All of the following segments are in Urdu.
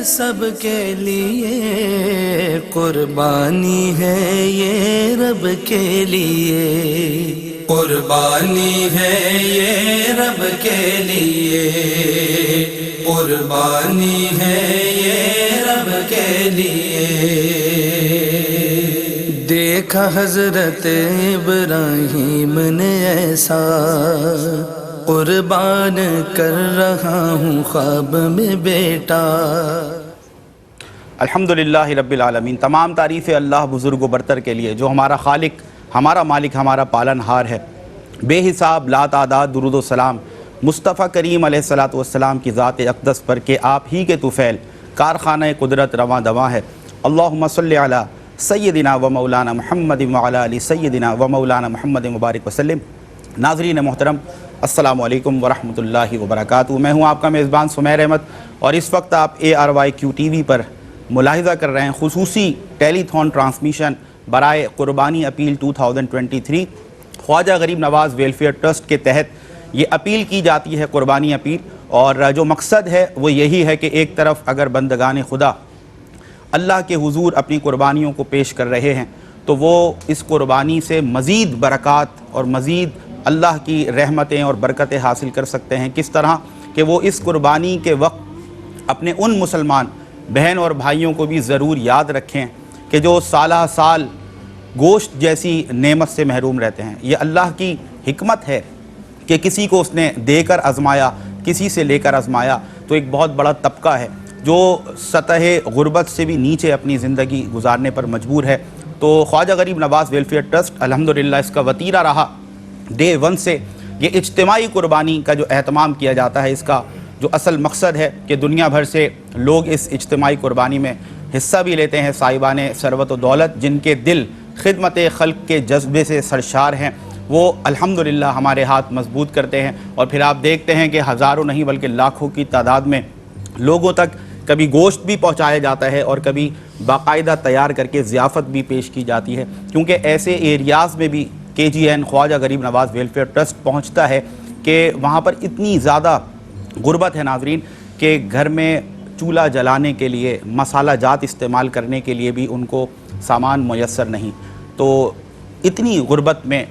سب کے لیے، قربانی ہے یہ رب کے لیے، قربانی ہے یہ رب کے لیے، قربانی ہے یہ رب کے لیے۔ دیکھا حضرت ابراہیم نے ایسا، قربان کر رہا ہوں خواب میں بیٹا۔ الحمدللہ رب العالمین، تمام تعریف اللہ بزرگ و برتر کے لیے جو ہمارا خالق، ہمارا مالک، ہمارا پالن ہار ہے۔ بے حساب لا تعداد درود و سلام مصطفیٰ کریم علیہ الصلوۃ والسلام کی ذات اقدس پر کہ آپ ہی کے طفیل کارخانہ قدرت رواں دواں ہے۔ اللہم صلی علی سیدنا و مولانا محمد وعلی آل سیدنا و مولانا محمد مبارک وسلم۔ ناظرین محترم، السلام علیکم ورحمۃ اللہ وبرکاتہ۔ میں ہوں آپ کا میزبان سمیر احمد، اور اس وقت آپ ARYQ TV پر ملاحظہ کر رہے ہیں خصوصی ٹیلی تھون ٹرانسمیشن برائے قربانی اپیل 2023۔ خواجہ غریب نواز ویلفیئر ٹرسٹ کے تحت یہ اپیل کی جاتی ہے، قربانی اپیل، اور جو مقصد ہے وہ یہی ہے کہ ایک طرف اگر بندگان خدا اللہ کے حضور اپنی قربانیوں کو پیش کر رہے ہیں تو وہ اس قربانی سے مزید برکات اور مزید اللہ کی رحمتیں اور برکتیں حاصل کر سکتے ہیں۔ کس طرح کہ وہ اس قربانی کے وقت اپنے ان مسلمان بہن اور بھائیوں کو بھی ضرور یاد رکھیں کہ جو سالہ سال گوشت جیسی نعمت سے محروم رہتے ہیں۔ یہ اللہ کی حکمت ہے کہ کسی کو اس نے دے کر آزمایا، کسی سے لے کر آزمایا، تو ایک بہت بڑا طبقہ ہے جو سطح غربت سے بھی نیچے اپنی زندگی گزارنے پر مجبور ہے۔ تو خواجہ غریب نواز ویلفیئر ٹرسٹ الحمدللہ اس کا وتیرہ رہا ڈے 1 سے۔ یہ اجتماعی قربانی کا جو اہتمام کیا جاتا ہے، اس کا جو اصل مقصد ہے کہ دنیا بھر سے لوگ اس اجتماعی قربانی میں حصہ بھی لیتے ہیں۔ صاحبان ثروت و دولت جن کے دل خدمت خلق کے جذبے سے سرشار ہیں، وہ الحمدللہ ہمارے ہاتھ مضبوط کرتے ہیں، اور پھر آپ دیکھتے ہیں کہ ہزاروں نہیں بلکہ لاکھوں کی تعداد میں لوگوں تک کبھی گوشت بھی پہنچایا جاتا ہے اور کبھی باقاعدہ تیار کر کے ضیافت بھی پیش کی جاتی ہے، کیونکہ ایسے ایریاز میں بھی KGN خواجہ غریب نواز ویلفیئر ٹرسٹ پہنچتا ہے کہ وہاں پر اتنی زیادہ غربت ہے ناظرین کہ گھر میں چولہا جلانے کے لیے، مسالہ جات استعمال کرنے کے لیے بھی ان کو سامان میسر نہیں۔ تو اتنی غربت میں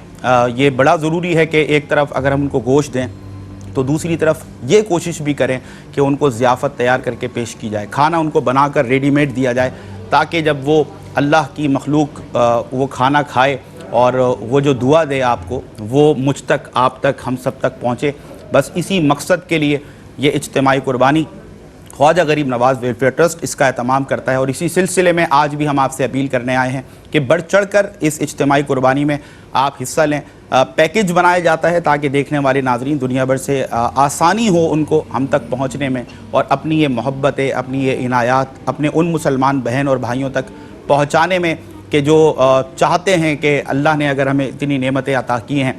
یہ بڑا ضروری ہے کہ ایک طرف اگر ہم ان کو گوشت دیں تو دوسری طرف یہ کوشش بھی کریں کہ ان کو ضیافت تیار کر کے پیش کی جائے، کھانا ان کو بنا کر ریڈی میڈ دیا جائے، تاکہ جب وہ اللہ کی مخلوق وہ کھانا کھائے اور وہ جو دعا دے آپ کو، وہ مجھ تک، آپ تک، ہم سب تک پہنچے۔ بس اسی مقصد کے لیے یہ اجتماعی قربانی خواجہ غریب نواز ویلفیئر ٹرسٹ اس کا اہتمام کرتا ہے، اور اسی سلسلے میں آج بھی ہم آپ سے اپیل کرنے آئے ہیں کہ بڑھ چڑھ کر اس اجتماعی قربانی میں آپ حصہ لیں۔ پیکج بنایا جاتا ہے تاکہ دیکھنے والے ناظرین دنیا بھر سے آسانی ہو ان کو ہم تک پہنچنے میں، اور اپنی یہ محبتیں، اپنی یہ عنایات اپنے ان مسلمان بہن اور بھائیوں تک پہنچانے میں کہ جو چاہتے ہیں کہ اللہ نے اگر ہمیں اتنی نعمتیں عطا کی ہیں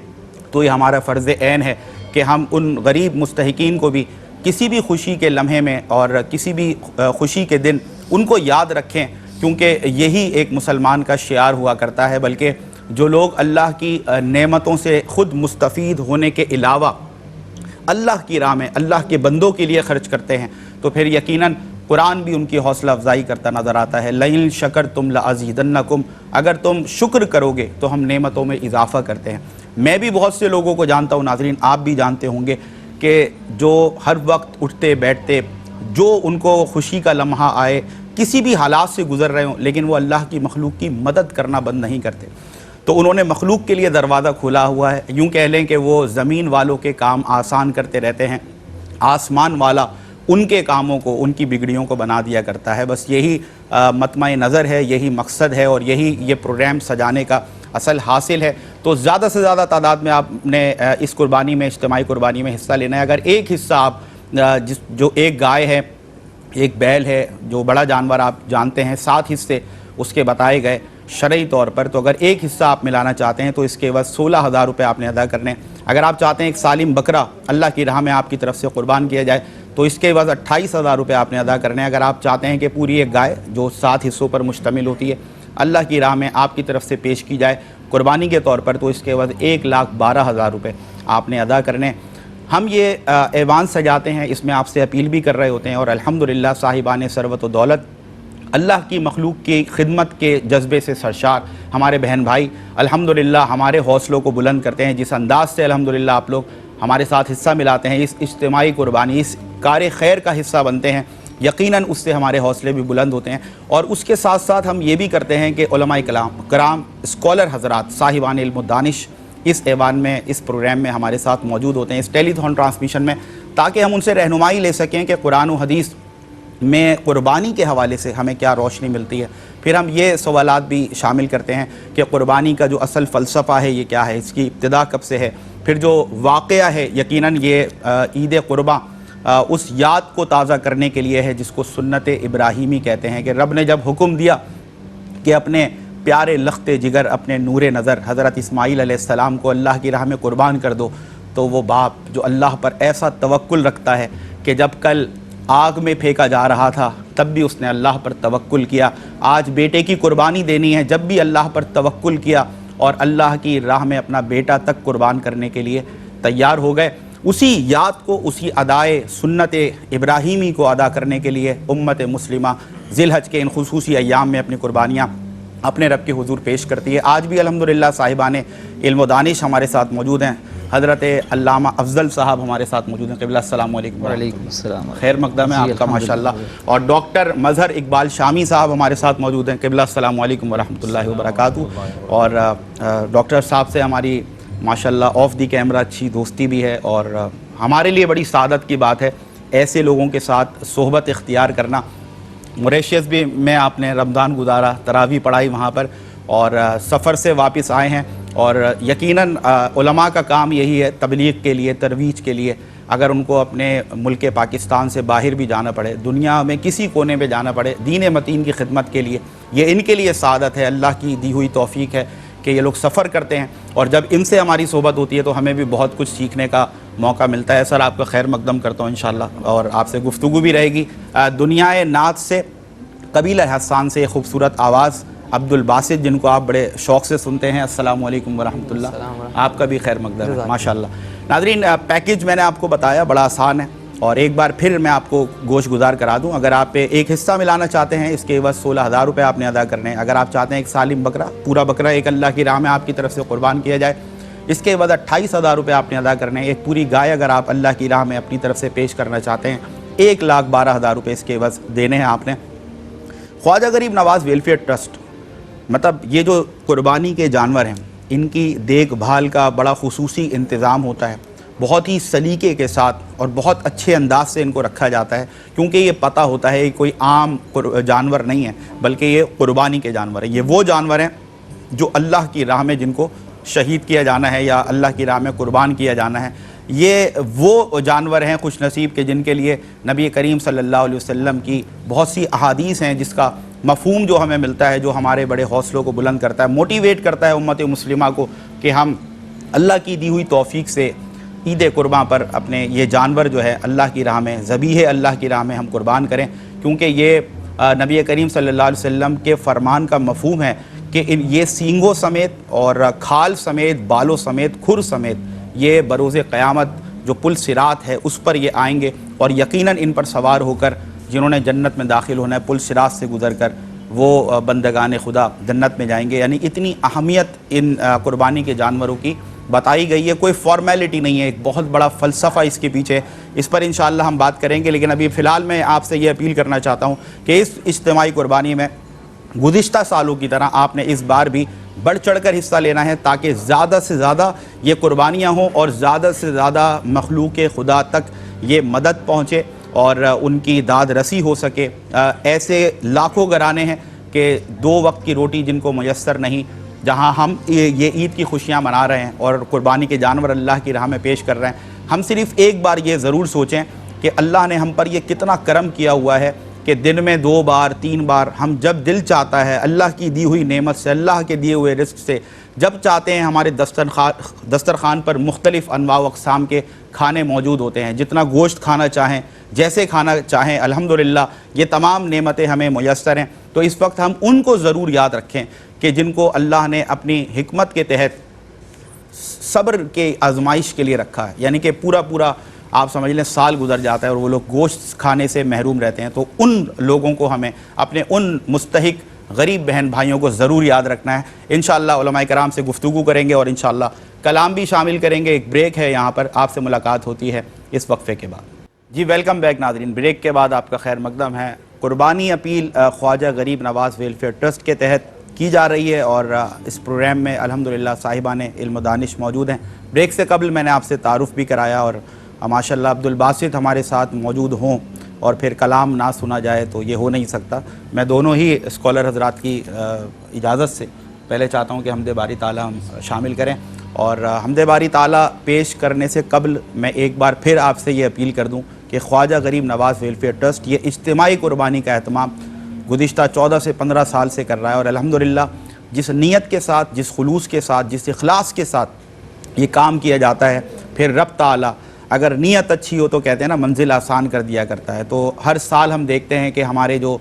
تو یہ ہمارا فرض عین ہے کہ ہم ان غریب مستحقین کو بھی کسی بھی خوشی کے لمحے میں اور کسی بھی خوشی کے دن ان کو یاد رکھیں، کیونکہ یہی ایک مسلمان کا شعار ہوا کرتا ہے۔ بلکہ جو لوگ اللہ کی نعمتوں سے خود مستفید ہونے کے علاوہ اللہ کی راہ میں اللہ کے بندوں کے لیے خرچ کرتے ہیں، تو پھر یقیناً قرآن بھی ان کی حوصلہ افزائی کرتا نظر آتا ہے۔ لئن شکرتم لازیدنکم، اگر تم شکر کرو گے تو ہم نعمتوں میں اضافہ کرتے ہیں۔ میں بھی بہت سے لوگوں کو جانتا ہوں ناظرین، آپ بھی جانتے ہوں گے، کہ جو ہر وقت اٹھتے بیٹھتے، جو ان کو خوشی کا لمحہ آئے، کسی بھی حالات سے گزر رہے ہوں، لیکن وہ اللہ کی مخلوق کی مدد کرنا بند نہیں کرتے۔ تو انہوں نے مخلوق کے لیے دروازہ کھولا ہوا ہے، یوں کہہ لیں کہ وہ زمین والوں کے کام آسان کرتے رہتے ہیں، آسمان والا ان کے کاموں کو، ان کی بگڑیوں کو بنا دیا کرتا ہے۔ بس یہی مطمع نظر ہے، یہی مقصد ہے، اور یہی یہ پروگرام سجانے کا اصل حاصل ہے۔ تو زیادہ سے زیادہ تعداد میں آپ نے اس قربانی میں، اجتماعی قربانی میں حصہ لینا ہے۔ اگر ایک حصہ آپ جو ایک گائے ہے، ایک بیل ہے، جو بڑا جانور آپ جانتے ہیں، 7 حصے اس کے بتائے گئے شرعی طور پر، تو اگر ایک حصہ آپ ملانا چاہتے ہیں تو اس کے عوض 16,000 روپے آپ نے ادا کرنے ہیں۔ اگر آپ چاہتے ہیں ایک سالم بکرا اللہ کی راہ میں آپ کی طرف سے قربان کیا جائے تو اس کے عوض 28,000 روپے آپ نے ادا کرنے ہیں۔ اگر آپ چاہتے ہیں کہ پوری ایک گائے جو 7 حصوں پر مشتمل ہوتی ہے اللہ کی راہ میں آپ کی طرف سے پیش کی جائے قربانی کے طور پر، تو اس کے عوض 1,12,000 روپے آپ نے ادا کرنے۔ ہم یہ ایوان سجاتے ہیں، اس میں آپ سے اپیل بھی کر رہے ہوتے ہیں، اور الحمدللہ صاحبان ثروت و دولت اللہ کی مخلوق کی خدمت کے جذبے سے سرشار ہمارے بہن بھائی الحمدللہ ہمارے حوصلوں کو بلند کرتے ہیں۔ جس انداز سے الحمدللہ آپ لوگ ہمارے ساتھ حصہ ملاتے ہیں، اس اجتماعی قربانی، اس کار خیر کا حصہ بنتے ہیں، یقیناً اس سے ہمارے حوصلے بھی بلند ہوتے ہیں۔ اور اس کے ساتھ ساتھ ہم یہ بھی کرتے ہیں کہ علماء کرام اسکالر حضرات صاحبان علم و دانش اس ایوان میں، اس پروگرام میں ہمارے ساتھ موجود ہوتے ہیں، اس ٹیلی تھون ٹرانسمیشن میں، تاکہ ہم ان سے رہنمائی لے سکیں کہ قرآن و حدیث میں قربانی کے حوالے سے ہمیں کیا روشنی ملتی ہے۔ پھر ہم یہ سوالات بھی شامل کرتے ہیں کہ قربانی کا جو اصل فلسفہ ہے یہ کیا ہے، اس کی ابتدا کب سے ہے، پھر جو واقعہ ہے یقیناً یہ عید قرباں اس یاد کو تازہ کرنے کے لیے ہے جس کو سنت ابراہیمی کہتے ہیں، کہ رب نے جب حکم دیا کہ اپنے پیارے لخت جگر، اپنے نور نظر حضرت اسماعیل علیہ السلام کو اللہ کی راہ میں قربان کر دو، تو وہ باپ جو اللہ پر ایسا توکل رکھتا ہے کہ جب کل آگ میں پھینکا جا رہا تھا تب بھی اس نے اللہ پر توکل کیا، آج بیٹے کی قربانی دینی ہے جب بھی اللہ پر توکل کیا اور اللہ کی راہ میں اپنا بیٹا تک قربان کرنے کے لیے تیار ہو گئے۔ اسی یاد کو، اسی ادائے سنت ابراہیمی کو ادا کرنے کے لیے امت مسلمہ ذی الحج کے ان خصوصی ایام میں اپنی قربانیاں اپنے رب کے حضور پیش کرتی ہے۔ آج بھی الحمدللہ صاحبان علم و دانش ہمارے ساتھ موجود ہیں، حضرت علامہ افضل صاحب ہمارے ساتھ موجود ہیں، قبلہ السلام علیکم۔ وعلیکم السلام، خیر مقدم ہے آپ کا ماشاءاللہ۔ اور ڈاکٹر مظہر اقبال شامی صاحب ہمارے ساتھ موجود ہیں، قبلہ السلام علیکم ورحمۃ اللہ وبرکاتہ۔ اور ڈاکٹر صاحب سے ہماری ماشاءاللہ آف دی کیمرہ اچھی دوستی بھی ہے، اور ہمارے لیے بڑی سعادت کی بات ہے ایسے لوگوں کے ساتھ صحبت اختیار کرنا۔ موریشیس بھی میں آپ نے رمضان گزارا، تراویح پڑھائی وہاں پر، اور سفر سے واپس آئے ہیں، اور یقیناً علماء کا کام یہی ہے تبلیغ کے لیے، ترویج کے لیے، اگر ان کو اپنے ملک پاکستان سے باہر بھی جانا پڑے، دنیا میں کسی کونے میں جانا پڑے، دین متین کی خدمت کے لیے، یہ ان کے لیے سعادت ہے، اللہ کی دی ہوئی توفیق ہے کہ یہ لوگ سفر کرتے ہیں، اور جب ان سے ہماری صحبت ہوتی ہے تو ہمیں بھی بہت کچھ سیکھنے کا موقع ملتا ہے۔ سر آپ کا خیر مقدم کرتا ہوں انشاءاللہ، اور آپ سے گفتگو بھی رہے گی۔ دنیا نعت سے، قبیلہ حسان سے خوبصورت آواز عبد الباسط، جن کو آپ بڑے شوق سے سنتے ہیں، السلام علیکم ورحمۃ اللہ، آپ کا بھی خیر مقدم ہے ماشاءاللہ۔ ناظرین، پیکیج میں نے آپ کو بتایا بڑا آسان ہے، اور ایک بار پھر میں آپ کو گوشت گزار کرا دوں۔ اگر آپ ایک حصہ ملانا چاہتے ہیں، اس کے عوض 16,000 روپے آپ نے ادا کرنے ہیں۔ اگر آپ چاہتے ہیں ایک سالم بکرا، پورا بکرا ایک اللہ کی راہ میں آپ کی طرف سے قربان کیا جائے، اس کے عوض 28,000 روپے آپ نے ادا کرنے ہیں۔ ایک پوری گائے اگر آپ اللہ کی راہ میں اپنی طرف سے پیش کرنا چاہتے ہیں، 1,12,000 روپے اس کے عوض دینے ہیں آپ نے۔ خواجہ غریب نواز ویلفیئر ٹرسٹ، مطلب یہ جو قربانی کے جانور ہیں ان کی دیکھ بھال کا بڑا خصوصی انتظام ہوتا ہے، بہت ہی سلیقے کے ساتھ اور بہت اچھے انداز سے ان کو رکھا جاتا ہے، کیونکہ یہ پتہ ہوتا ہے کہ کوئی عام جانور نہیں ہے بلکہ یہ قربانی کے جانور ہیں۔ یہ وہ جانور ہیں جو اللہ کی راہ میں جن کو شہید کیا جانا ہے یا اللہ کی راہ میں قربان کیا جانا ہے۔ یہ وہ جانور ہیں خوش نصیب کہ جن کے لیے نبی کریم صلی اللہ علیہ وسلم کی بہت سی احادیث ہیں، جس کا مفہوم جو ہمیں ملتا ہے، جو ہمارے بڑے حوصلوں کو بلند کرتا ہے، موٹیویٹ کرتا ہے امت مسلمہ کو کہ ہم اللہ کی دی ہوئی توفیق سے عید قرباں پر اپنے یہ جانور جو ہے اللہ کی راہ میں، ذبیح اللہ کی راہ میں ہم قربان کریں، کیونکہ یہ نبی کریم صلی اللہ علیہ وسلم کے فرمان کا مفہوم ہے کہ یہ سینگوں سمیت اور کھال سمیت، بالوں سمیت، کھر سمیت یہ بروز قیامت جو پل صراط ہے اس پر یہ آئیں گے، اور یقیناً ان پر سوار ہو کر جنہوں نے جنت میں داخل ہونا ہے، پل صراط سے گزر کر وہ بندگان خدا جنت میں جائیں گے۔ یعنی اتنی اہمیت ان قربانی کے جانوروں کی بتائی گئی ہے، کوئی فارمیلٹی نہیں ہے، ایک بہت بڑا فلسفہ اس کے پیچھے، اس پر انشاءاللہ ہم بات کریں گے۔ لیکن ابھی فی الحال میں آپ سے یہ اپیل کرنا چاہتا ہوں کہ اس اجتماعی قربانی میں گزشتہ سالوں کی طرح آپ نے اس بار بھی بڑھ چڑھ کر حصہ لینا ہے، تاکہ زیادہ سے زیادہ یہ قربانیاں ہوں اور زیادہ سے زیادہ مخلوق خدا تک یہ مدد پہنچے اور ان کی داد رسی ہو سکے۔ ایسے لاکھوں گھرانے ہیں کہ 2 وقت کی روٹی جن کو میسر نہیں، جہاں ہم یہ عید کی خوشیاں منا رہے ہیں اور قربانی کے جانور اللہ کی راہ میں پیش کر رہے ہیں، ہم صرف ایک بار یہ ضرور سوچیں کہ اللہ نے ہم پر یہ کتنا کرم کیا ہوا ہے کہ دن میں 2 بار 3 بار ہم جب دل چاہتا ہے اللہ کی دی ہوئی نعمت سے، اللہ کے دیے ہوئے رزق سے جب چاہتے ہیں ہمارے دسترخوان پر مختلف انواع و اقسام کے کھانے موجود ہوتے ہیں، جتنا گوشت کھانا چاہیں، جیسے کھانا چاہیں، الحمدللہ یہ تمام نعمتیں ہمیں میسر ہیں۔ تو اس وقت ہم ان کو ضرور یاد رکھیں کہ جن کو اللہ نے اپنی حکمت کے تحت صبر کے آزمائش کے لیے رکھا ہے، یعنی کہ پورا آپ سمجھ لیں سال گزر جاتا ہے اور وہ لوگ گوشت کھانے سے محروم رہتے ہیں. تو ان لوگوں کو ہمیں اپنے ان مستحق غریب بہن بھائیوں کو ضرور یاد رکھنا ہے. انشاءاللہ علماء کرام سے گفتگو کریں گے اور انشاءاللہ کلام بھی شامل کریں گے. ایک بریک ہے یہاں پر، آپ سے ملاقات ہوتی ہے اس وقفے کے بعد. جی ویلکم بیک ناظرین، بریک کے بعد آپ کا خیر مقدم ہے. قربانی اپیل خواجہ غریب نواز ویلفیئر ٹرسٹ کے تحت کی جا رہی ہے اور اس پروگرام میں الحمدللہ صاحبان علم و دانش موجود ہیں. بریک سے قبل میں نے آپ سے تعارف بھی کرایا اور ماشاءاللہ عبدالباسط ہمارے ساتھ موجود ہوں اور پھر کلام نہ سنا جائے تو یہ ہو نہیں سکتا. میں دونوں ہی اسکالر حضرات کی اجازت سے پہلے چاہتا ہوں کہ حمد باری تعالیٰ ہم شامل کریں، اور حمد باری تعالیٰ پیش کرنے سے قبل میں ایک بار پھر آپ سے یہ اپیل کر دوں کہ خواجہ غریب نواز ویلفیئر ٹرسٹ یہ اجتماعی قربانی کا اہتمام گزشتہ 14 سے 15 سال سے کر رہا ہے، اور الحمدللہ جس نیت کے ساتھ، جس خلوص کے ساتھ، جس اخلاص کے ساتھ یہ کام کیا جاتا ہے، پھر رب تعالیٰ اگر نیت اچھی ہو تو کہتے ہیں نا منزل آسان کر دیا کرتا ہے. تو ہر سال ہم دیکھتے ہیں کہ ہمارے جو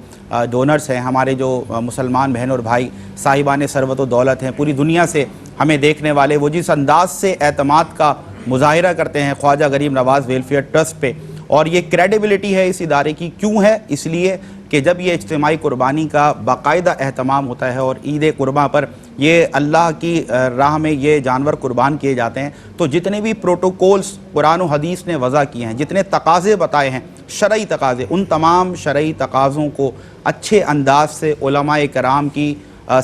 ڈونرز ہیں، ہمارے جو مسلمان بہن اور بھائی صاحبان ثروت و دولت ہیں، پوری دنیا سے ہمیں دیکھنے والے، وہ جس انداز سے اعتماد کا مظاہرہ کرتے ہیں خواجہ غریب نواز ویلفیئر ٹرسٹ پہ، اور یہ کریڈیبلٹی ہے اس ادارے کی. کیوں ہے؟ اس لیے کہ جب یہ اجتماعی قربانی کا باقاعدہ اہتمام ہوتا ہے اور عید قرباں پر یہ اللہ کی راہ میں یہ جانور قربان کیے جاتے ہیں، تو جتنے بھی پروٹوکولز قرآن و حدیث نے وضع کیے ہیں، جتنے تقاضے بتائے ہیں شرعی تقاضے، ان تمام شرعی تقاضوں کو اچھے انداز سے علماء کرام کی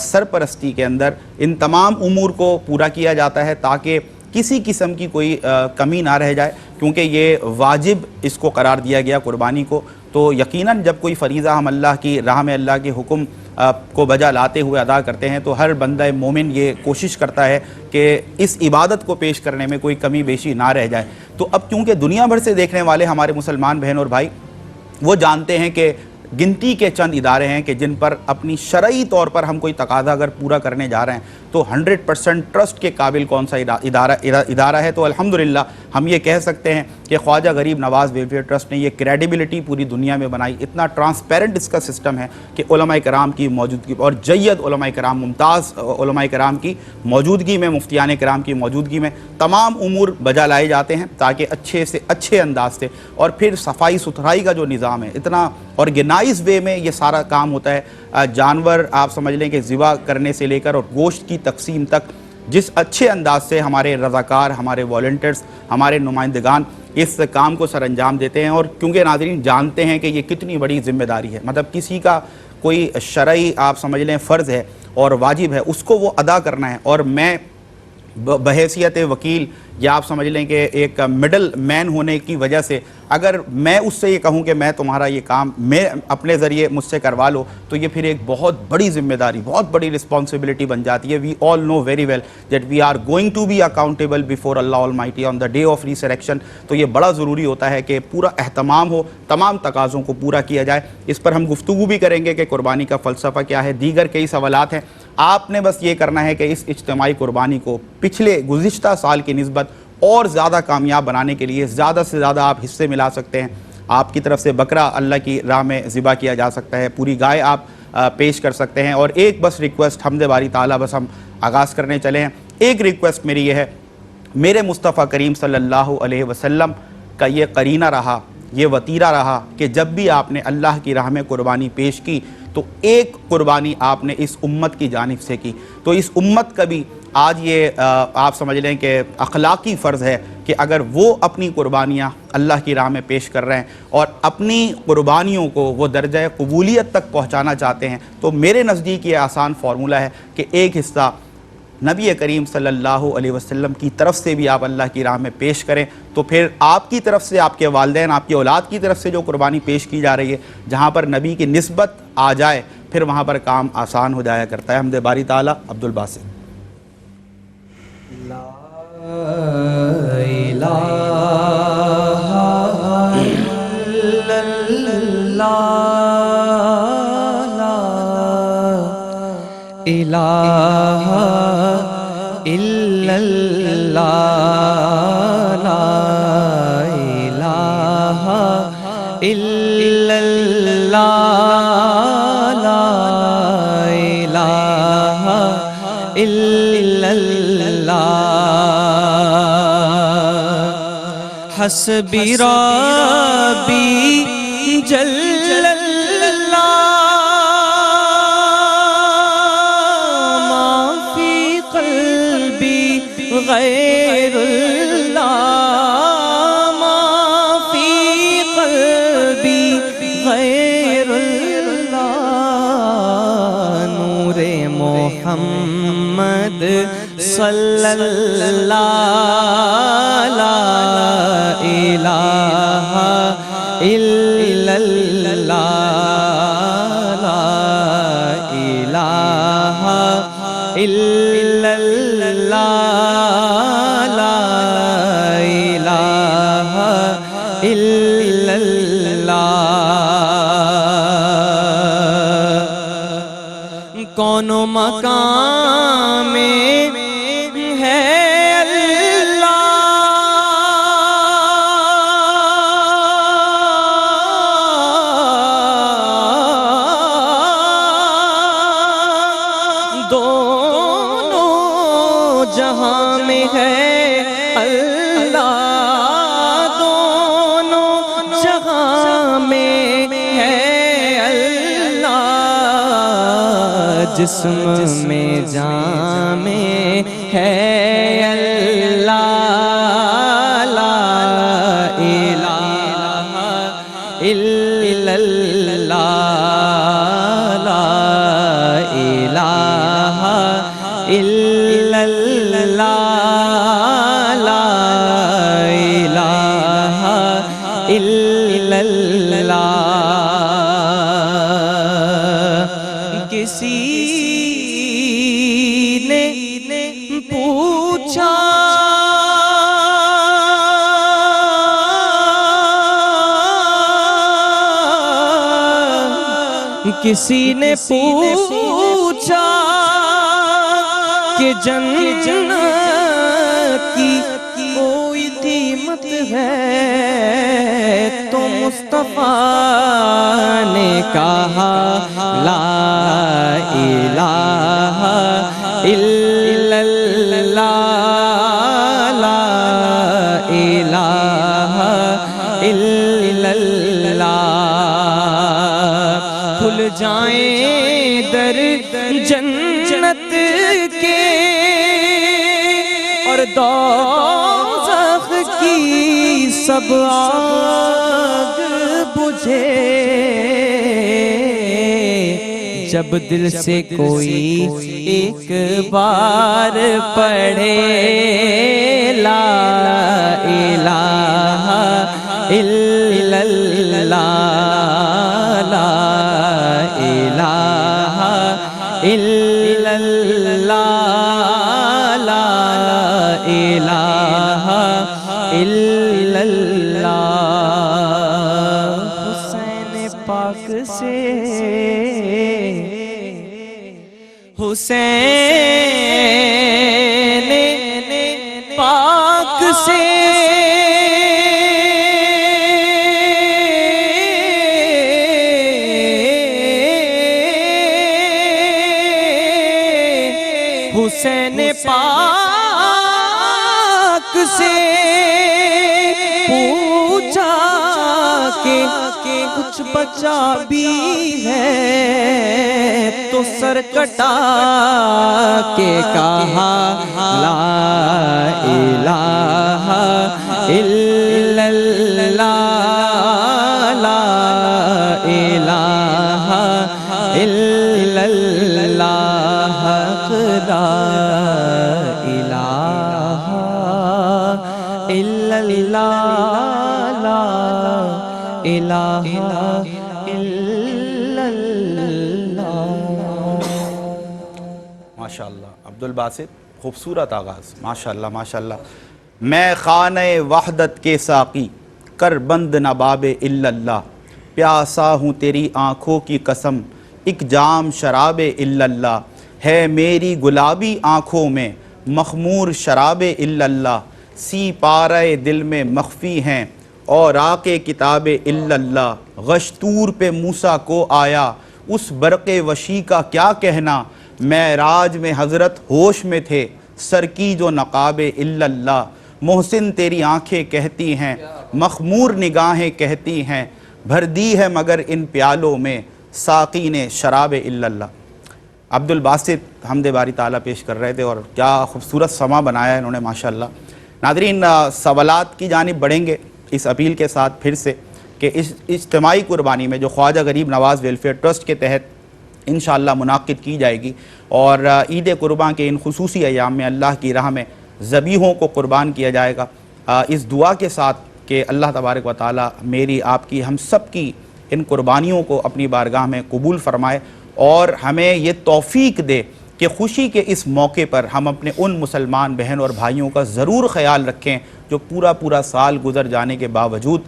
سرپرستی کے اندر ان تمام امور کو پورا کیا جاتا ہے تاکہ کسی قسم کی کوئی کمی نہ رہ جائے، کیونکہ یہ واجب اس کو قرار دیا گیا قربانی کو. تو یقیناً جب کوئی فریضہ ہم اللہ کی راہ میں اللہ کے حکم کو بجا لاتے ہوئے ادا کرتے ہیں تو ہر بندہ مومن یہ کوشش کرتا ہے کہ اس عبادت کو پیش کرنے میں کوئی کمی بیشی نہ رہ جائے. تو اب کیونکہ دنیا بھر سے دیکھنے والے ہمارے مسلمان بہن اور بھائی وہ جانتے ہیں کہ گنتی کے چند ادارے ہیں کہ جن پر اپنی شرعی طور پر ہم کوئی تقاضا اگر پورا کرنے جا رہے ہیں تو 100% ٹرسٹ کے قابل کون سا ادارہ ہے. تو الحمدللہ ہم یہ کہہ سکتے ہیں کہ خواجہ غریب نواز ویلفیئر ٹرسٹ نے یہ کریڈیبلٹی پوری دنیا میں بنائی. اتنا ٹرانسپیرنٹ اس کا سسٹم ہے کہ علماء کرام کی موجودگی اور جید علماء کرام، ممتاز علماء کرام کی موجودگی میں، مفتیان کرام کی موجودگی میں تمام امور بجا لائے جاتے ہیں تاکہ اچھے سے اچھے انداز سے، اور پھر صفائی ستھرائی کا جو نظام ہے اتنا آرگنائز وے میں یہ سارا کام ہوتا ہے. جانور آپ سمجھ لیں کہ ذبح کرنے سے لے کر اور گوشت کی تقسیم تک جس اچھے انداز سے ہمارے رضاکار، ہمارے والنٹیئرز، ہمارے نمائندگان اس کام کو سر انجام دیتے ہیں. اور کیونکہ ناظرین جانتے ہیں کہ یہ کتنی بڑی ذمہ داری ہے، مطلب کسی کا کوئی شرعی آپ سمجھ لیں فرض ہے اور واجب ہے، اس کو وہ ادا کرنا ہے. اور میں بحیثیت وکیل یا آپ سمجھ لیں کہ ایک مڈل مین ہونے کی وجہ سے اگر میں اس سے یہ کہوں کہ میں تمہارا یہ کام میں اپنے ذریعے مجھ سے کروا لو تو یہ پھر ایک بہت بڑی ذمہ داری، بہت بڑی رسپانسبلٹی بن جاتی ہے. We all know very well that we are going to be accountable before Allah almighty on the day of resurrection. تو یہ بڑا ضروری ہوتا ہے کہ پورا اہتمام ہو، تمام تقاضوں کو پورا کیا جائے. اس پر ہم گفتگو بھی کریں گے کہ قربانی کا فلسفہ کیا ہے، دیگر کئی سوالات ہیں. آپ نے بس یہ کرنا ہے کہ اس اجتماعی قربانی کو پچھلے گزشتہ سال کی نسبت اور زیادہ کامیاب بنانے کے لیے زیادہ سے زیادہ آپ حصے ملا سکتے ہیں. آپ کی طرف سے بکرا اللہ کی راہ میں ذبح کیا جا سکتا ہے، پوری گائے آپ پیش کر سکتے ہیں. اور ایک بس ریکویسٹ حمد باری تعالیٰ، بس ہم آغاز کرنے چلے ہیں. ایک ریکویسٹ میری یہ ہے، میرے مصطفیٰ کریم صلی اللہ علیہ وسلم کا یہ قرینہ رہا، یہ وطیرہ رہا کہ جب بھی آپ نے اللہ کی راہ میں قربانی پیش کی تو ایک قربانی آپ نے اس امت کی جانب سے کی. تو اس امت کا بھی آج یہ آپ سمجھ لیں کہ اخلاقی فرض ہے کہ اگر وہ اپنی قربانیاں اللہ کی راہ میں پیش کر رہے ہیں اور اپنی قربانیوں کو وہ درجہ قبولیت تک پہنچانا چاہتے ہیں تو میرے نزدیک یہ آسان فارمولہ ہے کہ ایک حصہ نبی کریم صلی اللہ علیہ وسلم کی طرف سے بھی آپ اللہ کی راہ میں پیش کریں. تو پھر آپ کی طرف سے، آپ کے والدین، آپ کی اولاد کی طرف سے جو قربانی پیش کی جا رہی ہے، جہاں پر نبی کی نسبت آ جائے پھر وہاں پر کام آسان ہو جایا کرتا ہے. حمد باری تعالیٰ. عبدالباسط. لا الہ الا اللہ، لا الہ الا اللہ، لا الہ الا اللہ، لا الہ الا اللہ. حسبی ربی جل اللہ ما فی قلبی غیر اللہ ما فی قلبی غیر اللہ نور محمد صلی اللہ لا الہ الا اللہ لا الہ الا اللہ لا الہ الا اللہ کون و مقام میں ہے اللہ دونوں جہاں میں ہے اللہ دونوں جہاں میں ہے اللہ جسم میں جان میں ہے اللہ لا الہ الا اللہ لا الہ الا اللہ لا الہ الا اللہ کسی نے پوچھا کسی نے پوچھا کہ جنت کی کوئی قیمت ہے تو مصطفیٰ نے کہا لا الہ الا اللہ لا الہ الا اللہ کھل جائیں در جنت کے اور دوزخ کی سب آگ بجھے جب دل سے کوئی ایک بار پڑھے لا الہ الا اللہ لا الہ الا اللہ لا الہ الا اللہ حسین پاک سے حسین پاک سے حسین پاک سے پوچھا کہ کچھ بچا بھی ہے تو سر کٹا کے کہا لا الہ الا اللہ لا الہ الا اللہ لا الہ الا اللہ لا الہ الا اللہ ماشاءاللہ عبد الباسط خوبصورت آغاز ماشاءاللہ ماشاءاللہ میں خانہ وحدت کے ساقی کر بند نباب الا اللہ پیاسا ہوں تیری آنکھوں کی قسم ایک جام شراب الا اللہ ہے میری گلابی آنکھوں میں مخمور شراب الا اللہ سی پارے دل میں مخفی ہیں اور آقے کتاب الا اللہ غشتور پہ موسیٰ کو آیا اس برق وشی کا کیا کہنا معراج میں حضرت ہوش میں تھے سر کی جو نقاب الا اللہ محسن تیری آنکھیں کہتی ہیں، مخمور نگاہیں کہتی ہیں، بھر دی ہے مگر ان پیالوں میں ساقی نے شراب الا اللہ۔ عبد الباسط حمد باری تعالیٰ پیش کر رہے تھے، اور کیا خوبصورت سما بنایا ہے انہوں نے ماشاءاللہ۔ ناظرین، سوالات کی جانب بڑھیں گے اس اپیل کے ساتھ پھر سے کہ اس اجتماعی قربانی میں جو خواجہ غریب نواز ویلفیئر ٹرسٹ کے تحت انشاءاللہ منعقد کی جائے گی، اور عید قربان کے ان خصوصی ایام میں اللہ کی راہ میں ذبیحوں کو قربان کیا جائے گا، اس دعا کے ساتھ کہ اللہ تبارک و تعالی میری آپ کی ہم سب کی ان قربانیوں کو اپنی بارگاہ میں قبول فرمائے، اور ہمیں یہ توفیق دے کہ خوشی کے اس موقع پر ہم اپنے ان مسلمان بہن اور بھائیوں کا ضرور خیال رکھیں جو پورا سال گزر جانے کے باوجود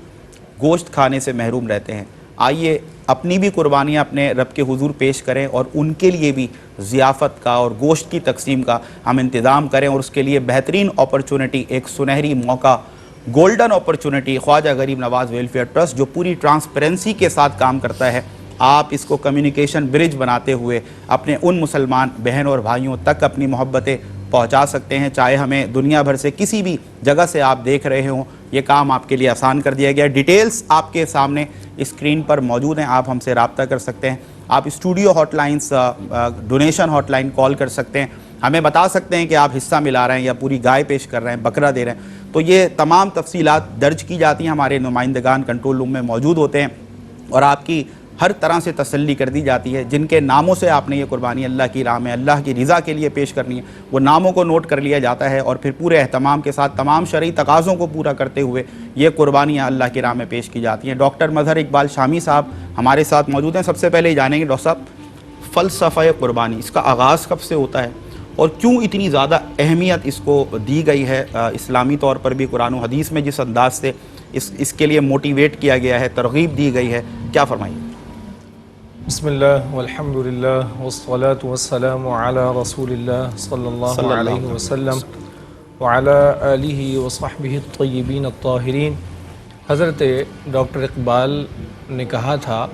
گوشت کھانے سے محروم رہتے ہیں۔ آئیے اپنی بھی قربانیاں اپنے رب کے حضور پیش کریں، اور ان کے لیے بھی ضیافت کا اور گوشت کی تقسیم کا ہم انتظام کریں، اور اس کے لیے بہترین اپرچونٹی، ایک سنہری موقع، گولڈن اپرچونٹی خواجہ غریب نواز ویلفیئر ٹرسٹ جو پوری ٹرانسپیرنسی کے ساتھ کام کرتا ہے، آپ اس کو کمیونیکیشن برج بناتے ہوئے اپنے ان مسلمان بہن اور بھائیوں تک اپنی محبتیں پہنچا سکتے ہیں، چاہے ہمیں دنیا بھر سے کسی بھی جگہ سے آپ دیکھ رہے ہوں، یہ کام آپ کے لیے آسان کر دیا گیا ہے۔ ڈیٹیلز آپ کے سامنے اسکرین پر موجود ہیں، آپ ہم سے رابطہ کر سکتے ہیں، آپ studio hot lines, donation hot line call کر سکتے ہیں، ہمیں بتا سکتے ہیں کہ آپ حصہ ملا رہے ہیں یا پوری گائے پیش کر رہے ہیں، بکرا دے رہے ہیں، تو یہ تمام تفصیلات درج کی جاتی ہیں، ہمارے نمائندگان کنٹرول روم میں موجود ہوتے ہیں، اور آپ کی ہر طرح سے تسلی کر دی جاتی ہے۔ جن کے ناموں سے آپ نے یہ قربانی اللہ کی راہ میں اللہ کی رضا کے لیے پیش کرنی ہے، وہ ناموں کو نوٹ کر لیا جاتا ہے، اور پھر پورے اہتمام کے ساتھ تمام شرعی تقاضوں کو پورا کرتے ہوئے یہ قربانیاں اللہ کی راہ میں پیش کی جاتی ہیں۔ ڈاکٹر مظہر اقبال شامی صاحب ہمارے ساتھ موجود ہیں۔ سب سے پہلے جانیں گے ڈاکٹر صاحب، فلسفہ قربانی اس کا آغاز کب سے ہوتا ہے، اور کیوں اتنی زیادہ اہمیت اس کو دی گئی ہے؟ اسلامی طور پر بھی قرآن و حدیث میں جس انداز سے اس کے لیے موٹیویٹ کیا گیا ہے، ترغیب دی گئی ہے، کیا فرمائیے؟ بسم اللہ والحمد للہ والصلاة والسلام علی رسول اللہ صلی اللہ علیہ وسلم وعلی آلہ وصحبہ الطیبین الطاہرین۔ حضرت ڈاکٹر اقبال نے کہا تھا،